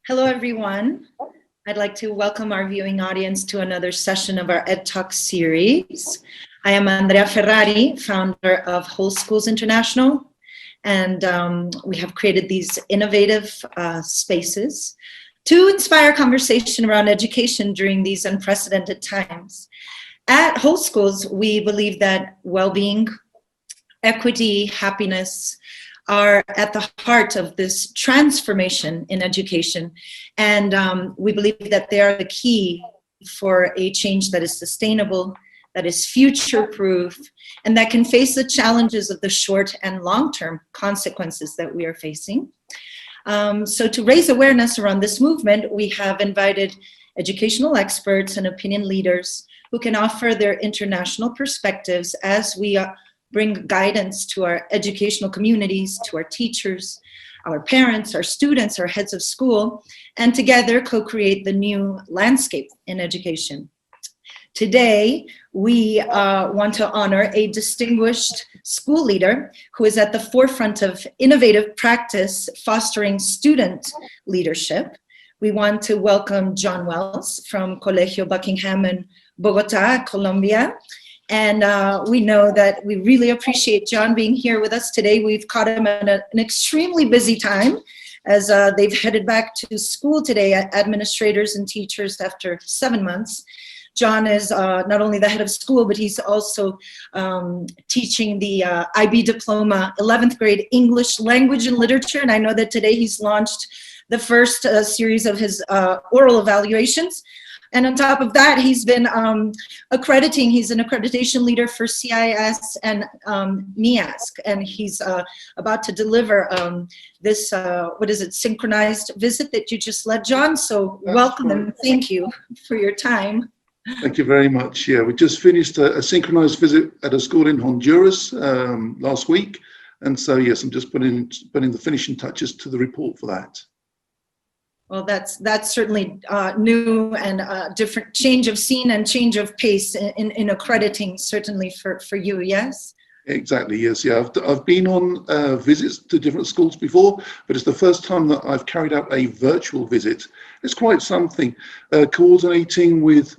Hello, everyone. I'd like to welcome our viewing audience to another session of our Ed Talk series. I am Andrea Ferrari, founder of Whole Schools International, and we have created these innovative spaces to inspire conversation around education during these unprecedented times. At Whole Schools, we believe that well-being, equity, happiness, are at the heart of this transformation in education. And we believe that they are the key for a change that is sustainable, that is future-proof, and that can face the challenges of the short and long-term consequences that we are facing. So to raise awareness around this movement, we have invited educational experts and opinion leaders who can offer their international perspectives as we bring guidance to our educational communities, to our teachers, our parents, our students, our heads of school, and together co-create the new landscape in education. Today, we want to honor a distinguished school leader who is at the forefront of innovative practice fostering student leadership. We want to welcome John Wells from Colegio Buckingham in Bogota, Colombia. And we know that we really appreciate John being here with us today. We've caught him at an extremely busy time as they've headed back to school today, administrators and teachers, after 7 months. John is not only the head of school, but he's also teaching the IB diploma, 11th grade English language and literature. And I know that today he's launched the first series of his oral evaluations. And on top of that, he's been accrediting. He's an accreditation leader for CIS and NIASC, and he's about to deliver this, synchronized visit that you just led, John. So welcome and thank you for your time. Thank you very much. Yeah, we just finished a synchronized visit at a school in Honduras last week. And so, yes, I'm just putting the finishing touches to the report for that. Well, that's certainly new and a different change of scene and change of pace in accrediting, certainly for you, yes? Exactly, yes. Yeah, I've been on visits to different schools before, but it's the first time that I've carried out a virtual visit. It's quite something, coordinating with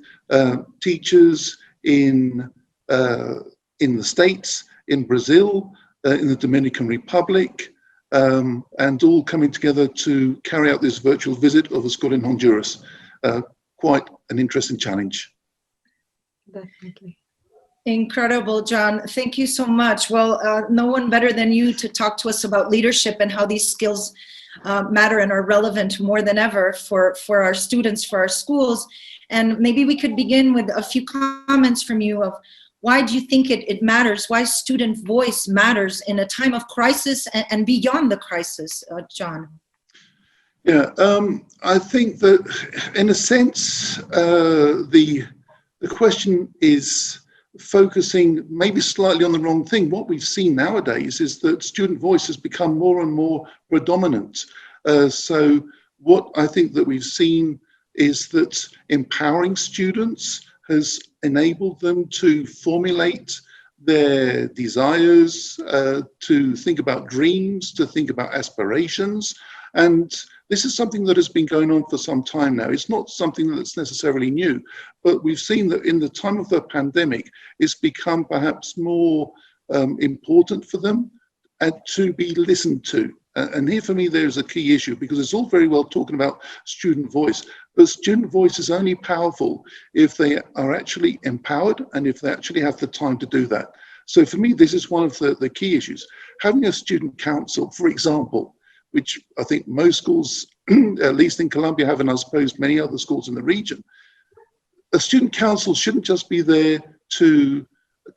teachers in the States, in Brazil, in the Dominican Republic, and all coming together to carry out this virtual visit of a school in Honduras. Quite an interesting challenge. Definitely. Incredible, John. Thank you so much. Well, no one better than you to talk to us about leadership and how these skills matter and are relevant more than ever for our students, for our schools. And maybe we could begin with a few comments from you of why do you think it matters? Why student voice matters in a time of crisis and beyond the crisis, John? Yeah, I think that in a sense, the question is focusing maybe slightly on the wrong thing. What we've seen nowadays is that student voice has become more and more predominant. So what I think that we've seen is that empowering students has enabled them to formulate their desires, to think about dreams, to think about aspirations. And this is something that has been going on for some time now. It's not something that's necessarily new, but we've seen that in the time of the pandemic, it's become perhaps more important for them to be listened to. And here for me, there's a key issue, because it's all very well talking about student voice, but student voice is only powerful if they are actually empowered and if they actually have the time to do that. So for me, this is one of the key issues. Having a student council, for example, which I think most schools, at least in Colombia, have, and I suppose many other schools in the region, a student council shouldn't just be there to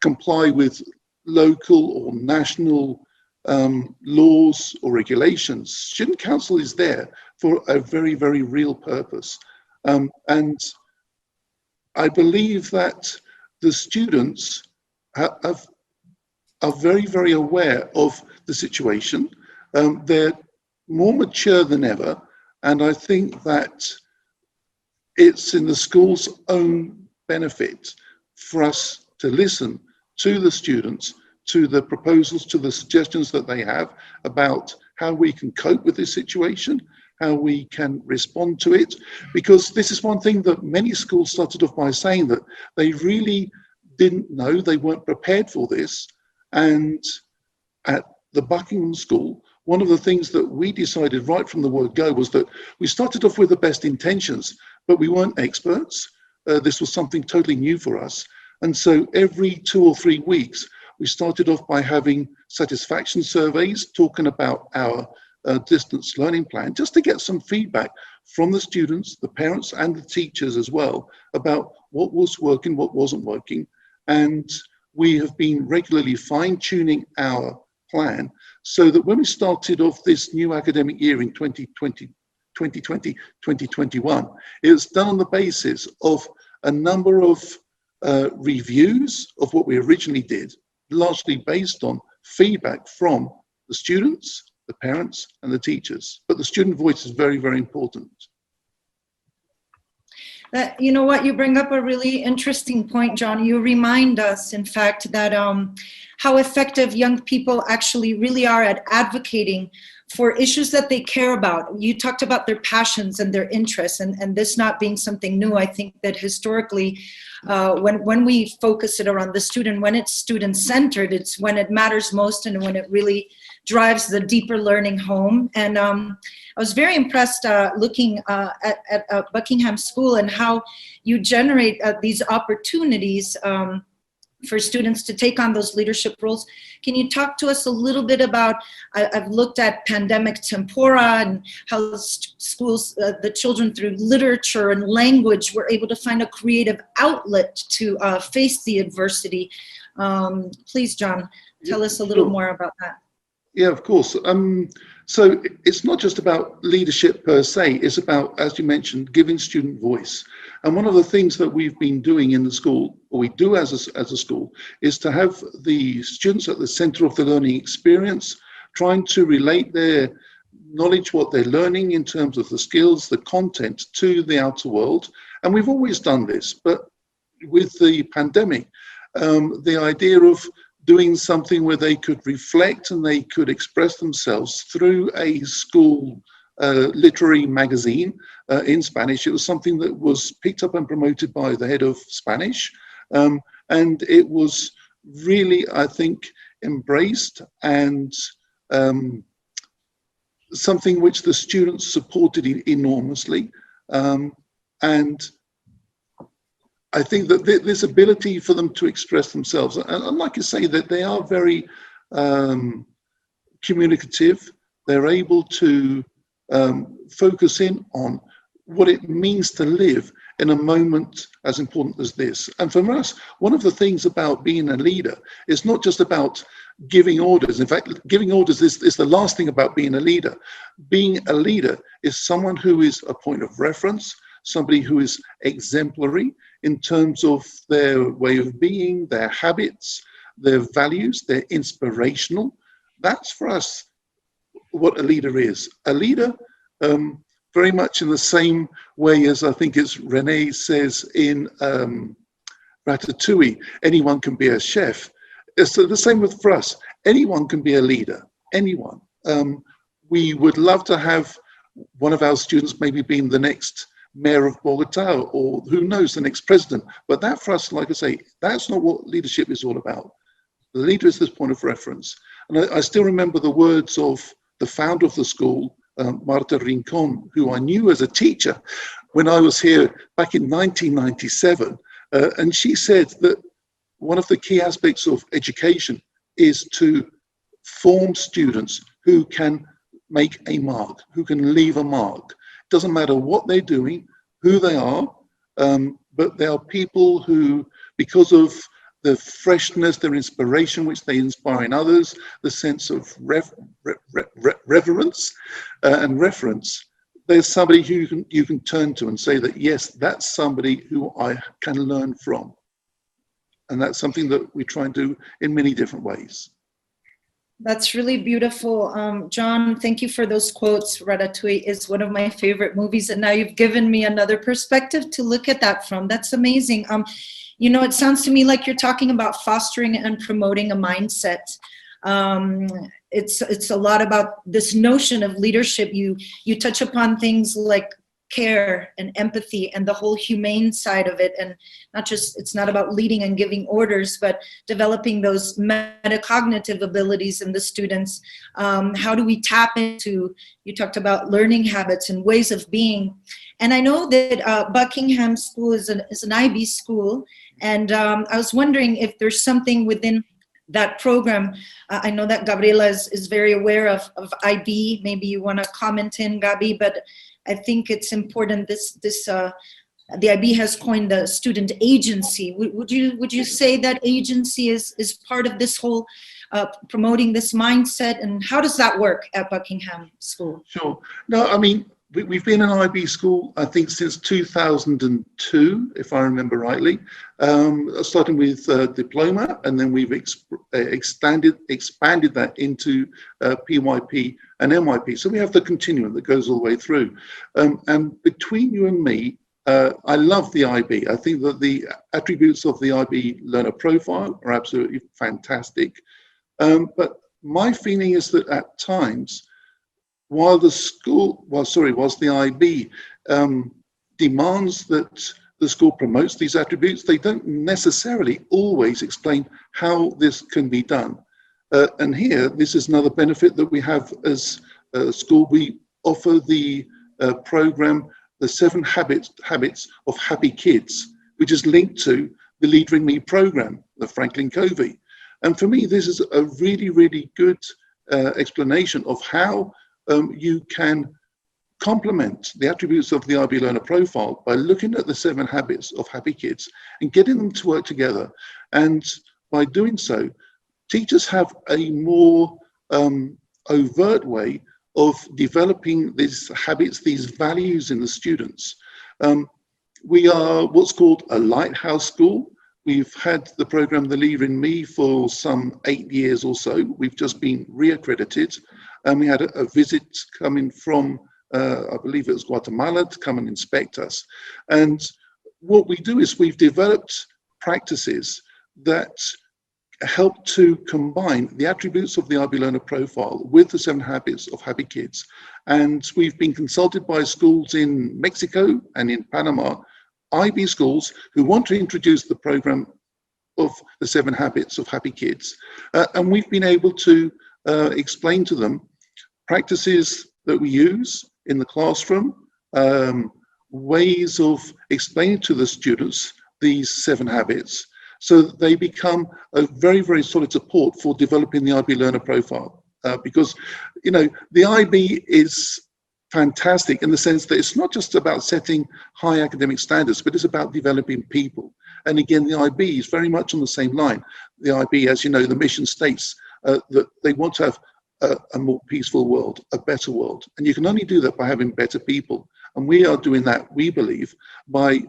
comply with local or national laws or regulations. Student council is there for a very, very real purpose. And I believe that the students are very, very aware of the situation. They're more mature than ever. And I think that it's in the school's own benefit for us to listen to the students, to the proposals, to the suggestions that they have about how we can cope with this situation, how we can respond to it, because this is one thing that many schools started off by saying, that they really didn't know, they weren't prepared for this. And at the Buckingham School, one of the things that we decided right from the word go was that we started off with the best intentions, but we weren't experts. This was something totally new for us. And so every 2 or 3 weeks, we started off by having satisfaction surveys, talking about our distance learning plan, just to get some feedback from the students, the parents, and the teachers as well, about what was working, what wasn't working. And we have been regularly fine-tuning our plan so that when we started off this new academic year in 2020, 2021, it was done on the basis of a number of reviews of what we originally did, largely based on feedback from the students, the parents, and the teachers. But the student voice is very, very important. You know what, you bring up a really interesting point, John. You remind us, in fact, that how effective young people actually really are at advocating for issues that they care about. You talked about their passions and their interests, and this not being something new. I think that historically, when we focus it around the student, when it's student-centered, it's when it matters most and when it really drives the deeper learning home. And I was very impressed looking at Buckingham School and how you generate these opportunities for students to take on those leadership roles. Can you talk to us a little bit about, I've looked at pandemic tempora and how schools, the children through literature and language were able to find a creative outlet to face the adversity. Please, John, tell us a little more about that. Yeah, of course. So it's not just about leadership per se, it's about, as you mentioned, giving student voice. And one of the things that we've been doing in the school, or we do as a school, is to have the students at the center of the learning experience, trying to relate their knowledge, what they're learning in terms of the skills, the content, to the outer world. And we've always done this, but with the pandemic, the idea of doing something where they could reflect and they could express themselves through a school literary magazine in Spanish. It was something that was picked up and promoted by the head of Spanish. And it was really, I think, embraced and something which the students supported enormously. And I think that this ability for them to express themselves, and like you say, that they are very communicative, they're able to focus in on what it means to live in a moment as important as this. And for us, one of the things about being a leader is not just about giving orders. In fact, giving orders is the last thing about being a leader. Being a leader is someone who is a point of reference, somebody who is exemplary in terms of their way of being, their habits, their values, they're inspirational. That's for us what a leader is. A leader, very much in the same way as I think it's Renee says in Ratatouille, anyone can be a chef. It's the same for us. Anyone can be a leader, anyone. We would love to have one of our students maybe being the next mayor of Bogota, or who knows, the next president. But that for us, like I say, that's not what leadership is all about. The leader is this point of reference. And I still remember the words of the founder of the school, Marta Rincon, who I knew as a teacher when I was here back in 1997. And she said that one of the key aspects of education is to form students who can make a mark, who can leave a mark. Doesn't matter what they're doing, who they are, but they are people who, because of the freshness, their inspiration, which they inspire in others, the sense of reverence and reference, there's somebody who you can turn to and say that, yes, that's somebody who I can learn from. And that's something that we try and do in many different ways. That's really beautiful. John, thank you for those quotes. Ratatouille is one of my favorite movies, and now you've given me another perspective to look at that from. That's amazing. You know, it sounds to me like you're talking about fostering and promoting a mindset It's a lot about this notion of leadership. You touch upon things like care and empathy and the whole humane side of it, and it's not about leading and giving orders, but developing those metacognitive abilities in the students. How do we tap into, you talked about learning habits and ways of being. And I know that Buckingham School is an IB school, and I was wondering if there's something within that program. I know that Gabriela is very aware of IB. Maybe you want to comment in, Gabi, but I think it's important. The IB has coined the student agency. Would you say that agency is part of this whole promoting this mindset, and how does that work at Buckingham School? Sure. No, I mean, we've been an IB school, I think, since 2002, if I remember rightly, starting with diploma, and then we've expanded that into PYP and MYP. So we have the continuum that goes all the way through. And between you and me, I love the IB. I think that the attributes of the IB learner profile are absolutely fantastic. But my feeling is that at times, while the IB demands that the school promotes these attributes, they don't necessarily always explain how this can be done. And here, this is another benefit that we have as a school. We offer the program, the 7 habits of happy kids, which is linked to the Leader in Me program, the Franklin Covey. And for me, this is a really, really good explanation of how you can complement the attributes of the IB learner profile by looking at the 7 habits of happy kids and getting them to work together. And by doing so, teachers have a more overt way of developing these habits, these values in the students. We are what's called a lighthouse school. We've had the program, The Leader in Me, for some 8 years or so. We've just been reaccredited. And we had a visit coming from, I believe it was Guatemala, to come and inspect us. And what we do is we've developed practices that help to combine the attributes of the IB learner profile with the 7 habits of happy kids. And we've been consulted by schools in Mexico and in Panama, IB schools who want to introduce the program of the 7 habits of happy kids. And we've been able to explain to them practices that we use in the classroom, ways of explaining to the students these 7 habits, so that they become a very, very solid support for developing the IB learner profile. Because, you know, the IB is fantastic in the sense that it's not just about setting high academic standards, but it's about developing people. And again, the IB is very much on the same line. The IB, as you know, the mission states that they want to have a more peaceful world, a better world. And you can only do that by having better people. And we are doing that, we believe, by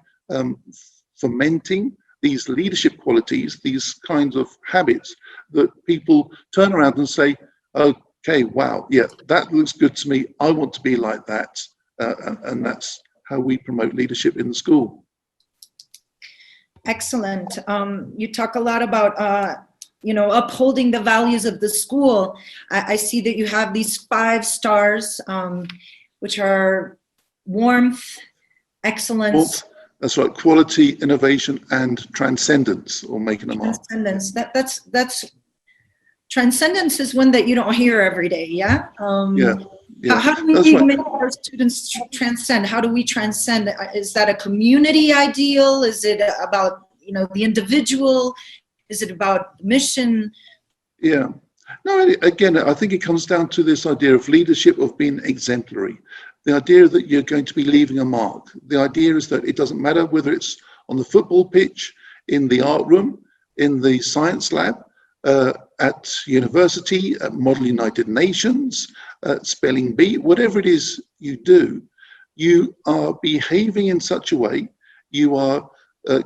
fomenting these leadership qualities, these kinds of habits that people turn around and say, okay, wow, yeah, that looks good to me. I want to be like that. And that's how we promote leadership in the school. Excellent. You talk a lot about upholding the values of the school. I see that you have these 5 stars, which are warmth, excellence. That's right, quality, innovation, and transcendence, or making them up. Transcendence. That's transcendence is one that you don't hear every day. Yeah. Yeah. How do we make our students transcend? How do we transcend? Is that a community ideal? Is it about the individual? Is it about mission? Yeah. No, again, I think it comes down to this idea of leadership, of being exemplary. The idea that you're going to be leaving a mark. The idea is that it doesn't matter whether it's on the football pitch, in the art room, in the science lab, at university, at Model United Nations, at Spelling Bee, whatever it is you do, you are behaving in such a way, you are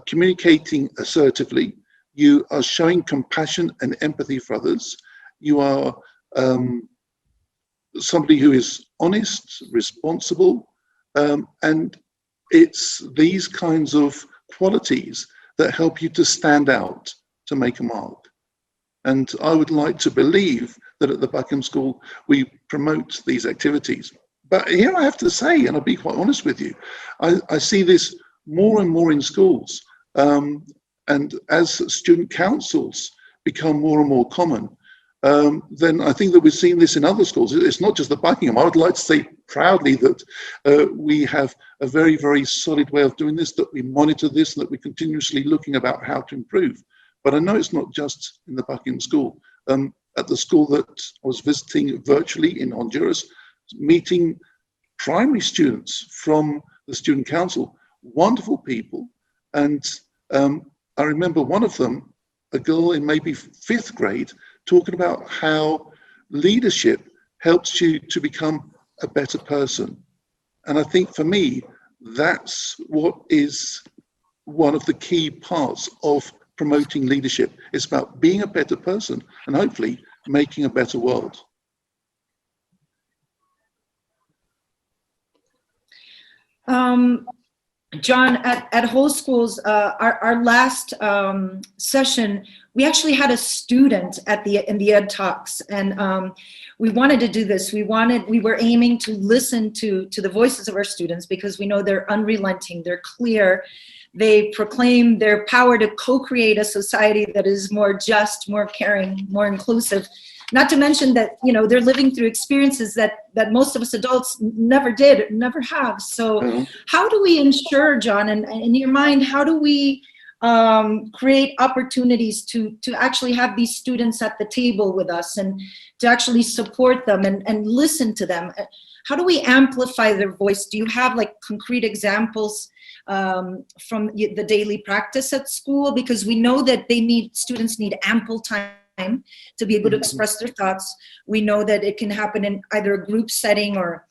communicating assertively, you are showing compassion and empathy for others, you are somebody who is honest, responsible, and it's these kinds of qualities that help you to stand out, to make a mark. And I would like to believe that at the Buckingham School, we promote these activities. But here I have to say, and I'll be quite honest with you, I see this more and more in schools. And as student councils become more and more common, then I think that we've seen this in other schools. It's not just the Buckingham. I would like to say proudly that we have a very, very solid way of doing this, that we monitor this, and that we're continuously looking about how to improve. But I know it's not just in the Buckingham School. At the school that I was visiting virtually in Honduras, meeting primary students from the student council, wonderful people. And I remember one of them, a girl in maybe 5th grade, talking about how leadership helps you to become a better person. And I think for me, that's what is one of the key parts of promoting leadership. It's about being a better person and hopefully making a better world. John, at Whole Schools, our last session, we actually had a student in the Ed Talks, and we wanted to do this. We were aiming to listen to the voices of our students, because we know they're unrelenting, they're clear, they proclaim their power to co-create a society that is more just, more caring, more inclusive. Not to mention that, you know, they're living through experiences that most of us adults never did, never have. So how do we ensure, John, and in your mind, how do we create opportunities to actually have these students at the table with us and to actually support them and listen to them? How do we amplify their voice? Do you have like concrete examples from the daily practice at school? Because we know that students need ample time to be able to express their thoughts. We know that it can happen in either a group setting or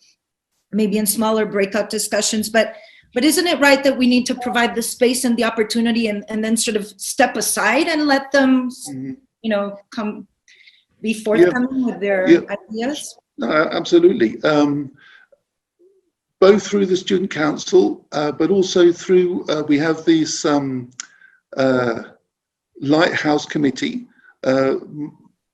maybe in smaller breakout discussions, but isn't it right that we need to provide the space and the opportunity and then sort of step aside and let them, you know, be forthcoming with their ideas? No, absolutely. Both through the student council, but also through, we have this Lighthouse Committee,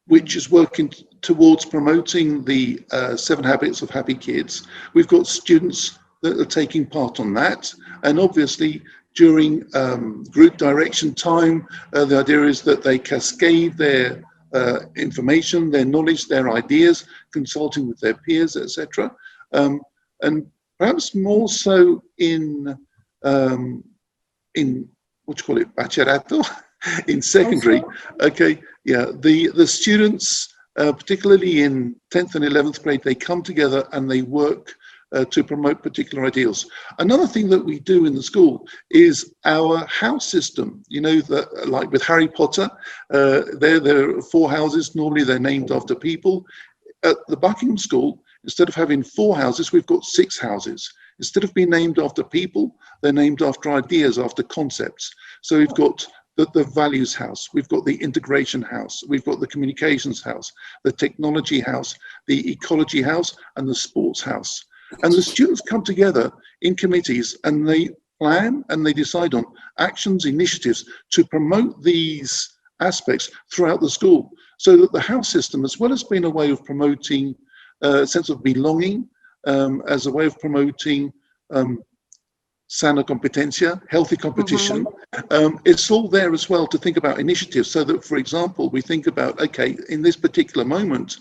which is working towards promoting the 7 Habits of Happy Kids. We've got students that are taking part on that. And obviously during group direction time, the idea is that they cascade their information, their knowledge, their ideas, consulting with their peers, etc. And perhaps more so in what you call it, bachillerato, in secondary. Okay, yeah, the students, particularly in 10th and 11th grade, they come together and they work to promote particular ideals. Another thing that we do in the school is our house system. You know, that like with Harry Potter, there are 4 houses. Normally they're named after people. At the Buckingham School, instead of having 4 houses, we've got 6 houses. Instead of being named after people, they're named after ideas, after concepts. So we've got the values house, we've got the integration house, we've got the communications house, the technology house, the ecology house, and the sports house. And the students come together in committees and they plan and they decide on actions, initiatives to promote these aspects throughout the school, so that the house system, as well as being a way of promoting a sense of belonging, as a way of promoting sana competencia, healthy competition, it's all there as well to think about initiatives. So that, for example, we think about, okay, in this particular moment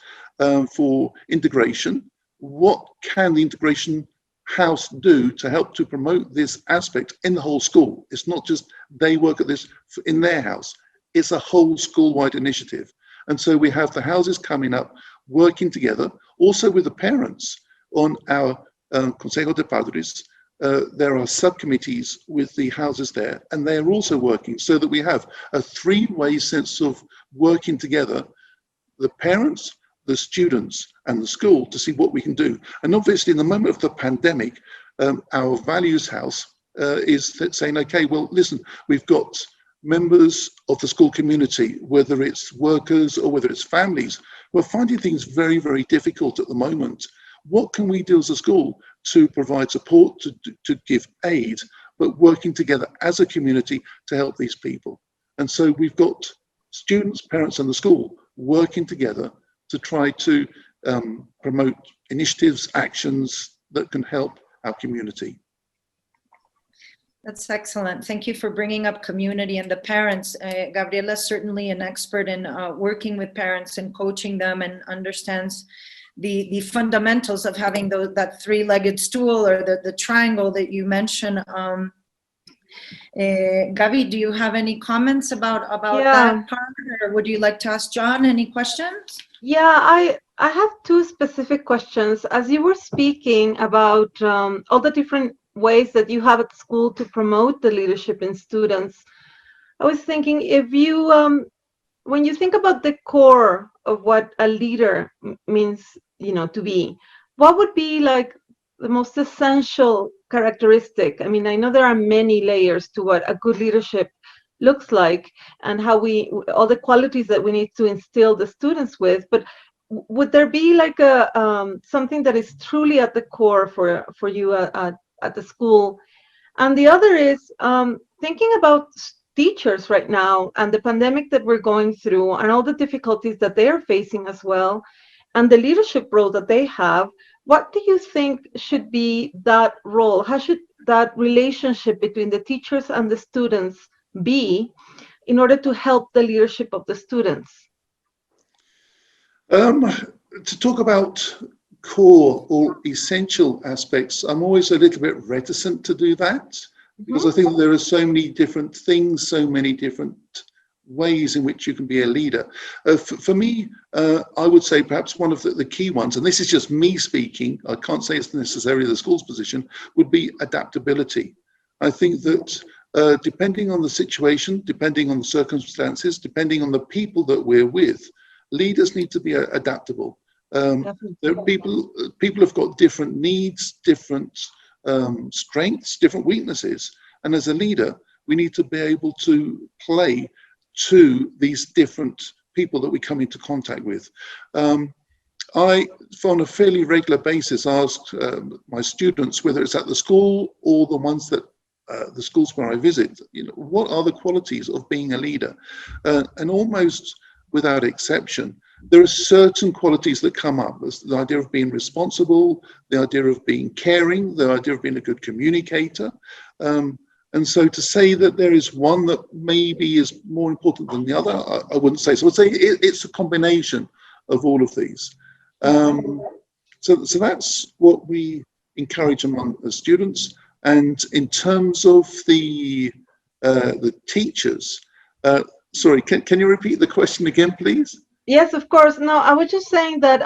for integration, what can the integration house do to help to promote this aspect in the whole school? It's not just they work at this in their house, it's a whole school-wide initiative. And so we have the houses coming up, working together, also with the parents on our Consejo de Padres. There are subcommittees with the houses there, and they are also working so that we have a 3-way sense of working together, the parents, the students, and the school, to see what we can do. And obviously in the moment of the pandemic, our values house is saying, okay, well, listen, we've got members of the school community, whether it's workers or whether it's families, who are finding things very, very difficult at the moment. What can we do as a school to provide support, to give aid, but working together as a community to help these people? And so we've got students, parents, and the school working together to try to promote initiatives, actions that can help our community. That's excellent. Thank you for bringing up community and the parents. Gabriela is certainly an expert in working with parents and coaching them, and understands the fundamentals of having that three-legged stool, or the triangle that you mentioned. Gabi, do you have any comments about that part, or would you like to ask John any questions? Yeah, I have two specific questions. As you were speaking about all the different ways that you have at school to promote the leadership in students, I was thinking, if you when you think about the core of what a leader means, to be, what would be like the most essential characteristic? I mean, I know there are many layers to what a good leadership looks like, and how all the qualities that we need to instill the students with, but would there be like a something that is truly at the core for you at the school? And the other is thinking about teachers right now, and the pandemic that we're going through, and all the difficulties that they are facing as well, and the leadership role that they have. What do you think should be that role? How should that relationship between the teachers and the students be in order to help the leadership of the students? To talk about core or essential aspects, I'm always a little bit reticent to do that, because I think there are so many different things, so many different ways in which you can be a leader. For me, I would say perhaps one of the key ones, and this is just me speaking, I can't say it's necessarily the school's position, would be adaptability. I think that depending on the situation, depending on the circumstances, depending on the people that we're with, leaders need to be adaptable. There are people have got different needs, different strengths, different weaknesses, and as a leader, we need to be able to play to these different people that we come into contact with. I, on a fairly regular basis, ask my students, whether it's at the school or the ones that the schools where I visit, what are the qualities of being a leader? And almost without exception, there are certain qualities that come up. There's the idea of being responsible, the idea of being caring, the idea of being a good communicator. And so to say that there is one that maybe is more important than the other, I wouldn't say. So I'd say it's a combination of all of these. So that's what we encourage among the students. And in terms of the teachers, sorry, can you repeat the question again, please? Yes, of course. No, I was just saying that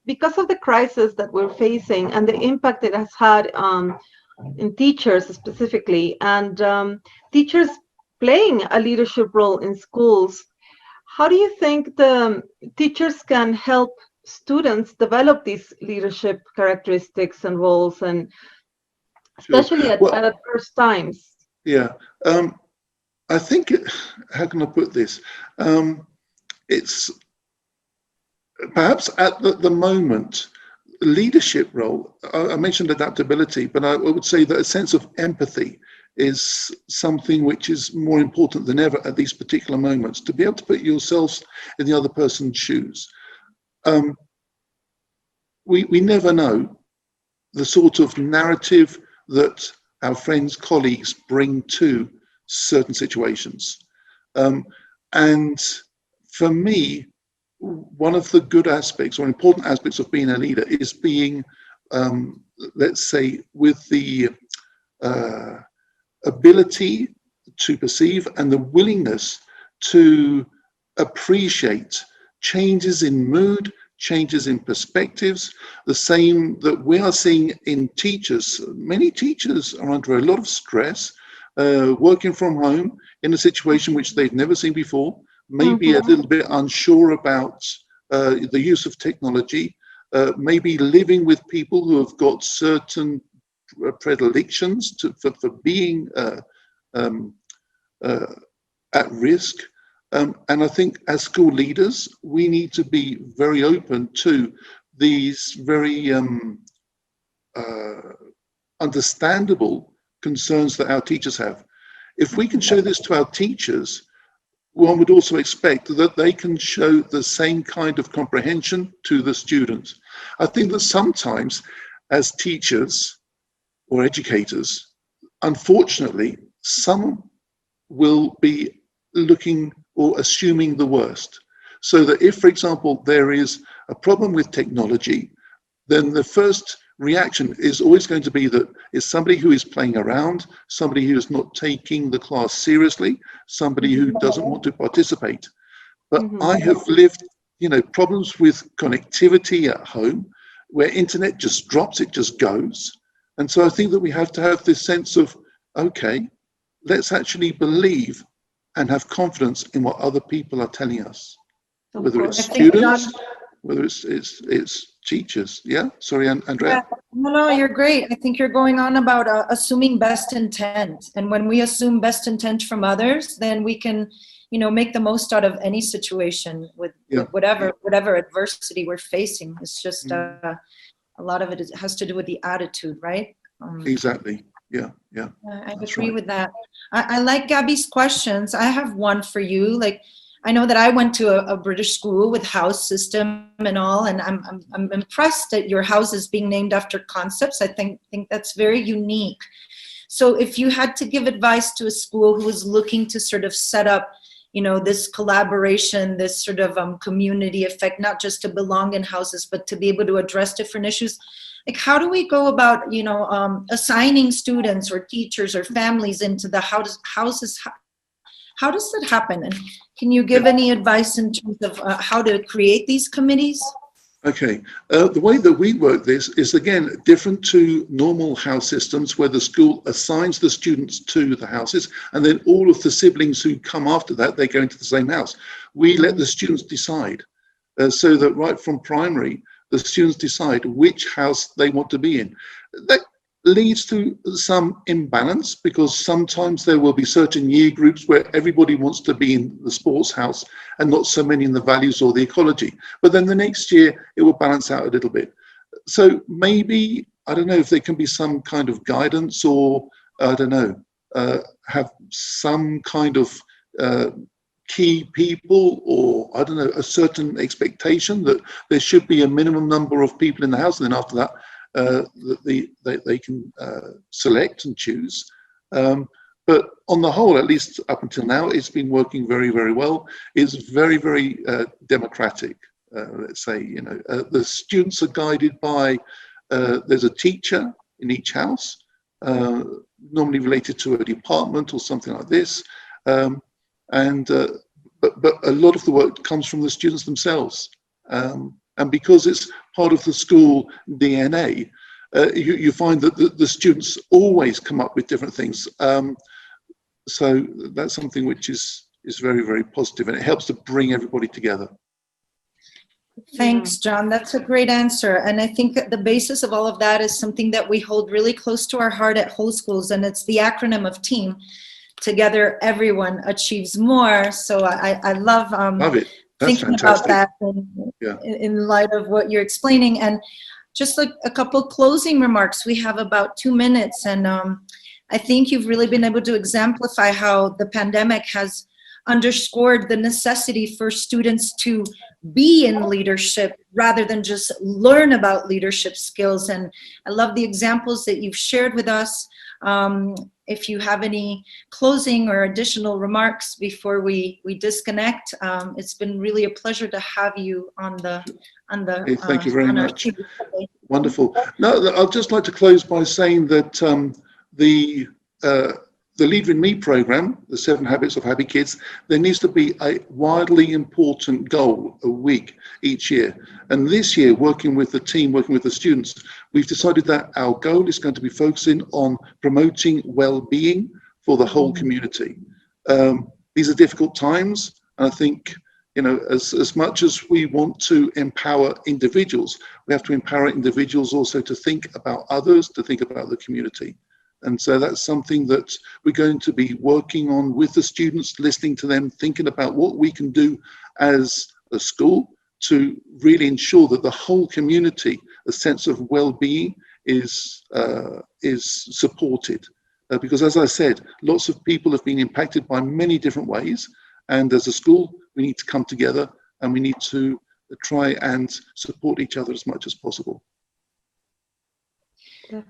because of the crisis that we're facing and the impact it has had in teachers specifically, and teachers playing a leadership role in schools, how do you think the teachers can help students develop these leadership characteristics and roles, and especially at first times? Yeah, I think, how can I put this? It's perhaps at the moment, leadership role, I mentioned adaptability, but I would say that a sense of empathy is something which is more important than ever at these particular moments, to be able to put yourselves in the other person's shoes. We never know the sort of narrative that our friends, colleagues bring to certain situations. And for me, one of the good aspects or important aspects of being a leader is being, let's say, with the ability to perceive and the willingness to appreciate changes in mood, changes in perspectives, the same that we are seeing in teachers. Many teachers are under a lot of stress, working from home in a situation which they've never seen before, maybe a little bit unsure about the use of technology, maybe living with people who have got certain predilections for being at risk. And I think as school leaders, we need to be very open to these very understandable concerns that our teachers have. If we can show this to our teachers, one would also expect that they can show the same kind of comprehension to the students. I think that sometimes as teachers or educators, unfortunately, some will be looking or assuming the worst. So that if, for example, there is a problem with technology, then the first reaction is always going to be that it's somebody who is playing around, somebody who is not taking the class seriously, somebody who doesn't want to participate. But I have lived, problems with connectivity at home, where internet just drops, it just goes. And so I think that we have to have this sense of, okay, let's actually believe and have confidence in what other people are telling us, whether it's students, whether it's teachers. Yeah, sorry, Andrea. Yeah, no, you're great. I think you're going on about assuming best intent, and when we assume best intent from others, then we can, make the most out of any situation with whatever adversity we're facing. It's just a lot of it has to do with the attitude, right? Exactly. Yeah. I agree with that. I like Gabby's questions. I have one for you. Like, I know that I went to a British school with house system and all, and I'm impressed that your house is being named after concepts. I think that's very unique. So if you had to give advice to a school who was looking to sort of set up, this collaboration, this sort of community effect, not just to belong in houses, but to be able to address different issues, like how do we go about, assigning students or teachers or families into the houses? How does that happen? And can you give any advice in terms of how to create these committees? Okay, the way that we work this is, again, different to normal house systems where the school assigns the students to the houses and then all of the siblings who come after that, they go into the same house. We let the students decide so that right from primary, the students decide which house they want to be in. That leads to some imbalance because sometimes there will be certain year groups where everybody wants to be in the sports house and not so many in the values or the ecology. But then the next year it will balance out a little bit. So maybe, I don't know if there can be some kind of guidance or, I don't know, have some kind of key people or, I don't know, a certain expectation that there should be a minimum number of people in the house, and then after that, they can select and choose. But on the whole, at least up until now, it's been working very, very well. It's very, very democratic. Let's say, the students are guided by, there's a teacher in each house, normally related to a department or something like this. But a lot of the work comes from the students themselves. And because it's part of the school DNA, you find that the students always come up with different things. So that's something which is very, very positive, and it helps to bring everybody together. Thanks, John. That's a great answer. And I think the basis of all of that is something that we hold really close to our heart at Whole Schools, and it's the acronym of TEAM. Together, everyone achieves more. So I love it. That's thinking fantastic. about that in light of what you're explaining. And just a couple closing remarks. We have about 2 minutes, and I think you've really been able to exemplify how the pandemic has underscored the necessity for students to be in leadership rather than just learn about leadership skills. And I love the examples that you've shared with us. If you have any closing or additional remarks before we disconnect, it's been really a pleasure to have you on the Okay, thank you very much. Wonderful. No, I'd just like to close by saying that the Leader in Me program, the 7 Habits of Happy Kids, there needs to be a wildly important goal a week each year. And this year, working with the team, working with the students, we've decided that our goal is going to be focusing on promoting well-being for the whole community. These are difficult times, and I think, as much as we want to empower individuals, we have to empower individuals also to think about others, to think about the community. And so that's something that we're going to be working on with the students, listening to them, thinking about what we can do as a school to really ensure that the whole community, a sense of well-being is supported. Because as I said, lots of people have been impacted by many different ways, And as a school, we need to come together and we need to try and support each other as much as possible.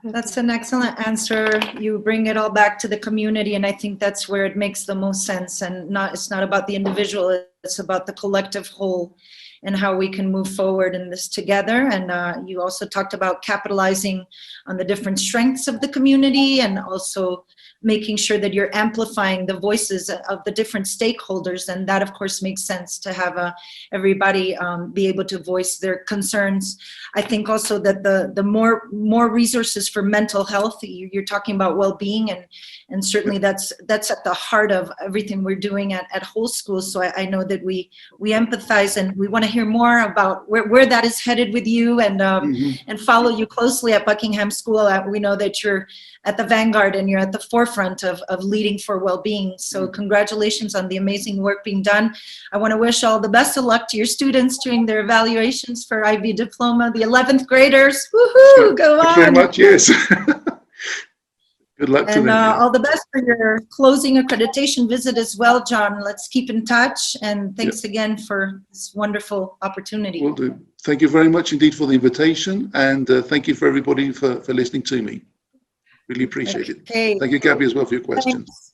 That's an excellent answer. You bring it all back to the community, and I think that's where it makes the most sense. And it's not about the individual, it's about the collective whole and how we can move forward in this together. And you also talked about capitalizing on the different strengths of the community, and also making sure that you're amplifying the voices of the different stakeholders. And that, of course, makes sense to have everybody be able to voice their concerns. I think also that the more resources for mental health, you're talking about well-being, and certainly that's at the heart of everything we're doing at Whole Schools. So I know that we empathize, and we want to hear more about where that is headed with you, and and follow you closely at Buckingham School. We know that you're at the vanguard and you're at the forefront of leading for well-being. So congratulations on the amazing work being done. I want to wish all the best of luck to your students during their evaluations for IB diploma, the 11th graders. Woohoo! Go on. Thank you very much. Yes. Good luck to them. And all the best for your closing accreditation visit as well, John. Let's keep in touch. And thanks again for this wonderful opportunity. Will do. Thank you very much indeed for the invitation. And thank you for everybody for listening to me. Really appreciate it. Okay. Thank you, Gabby, as well for your questions. Thanks.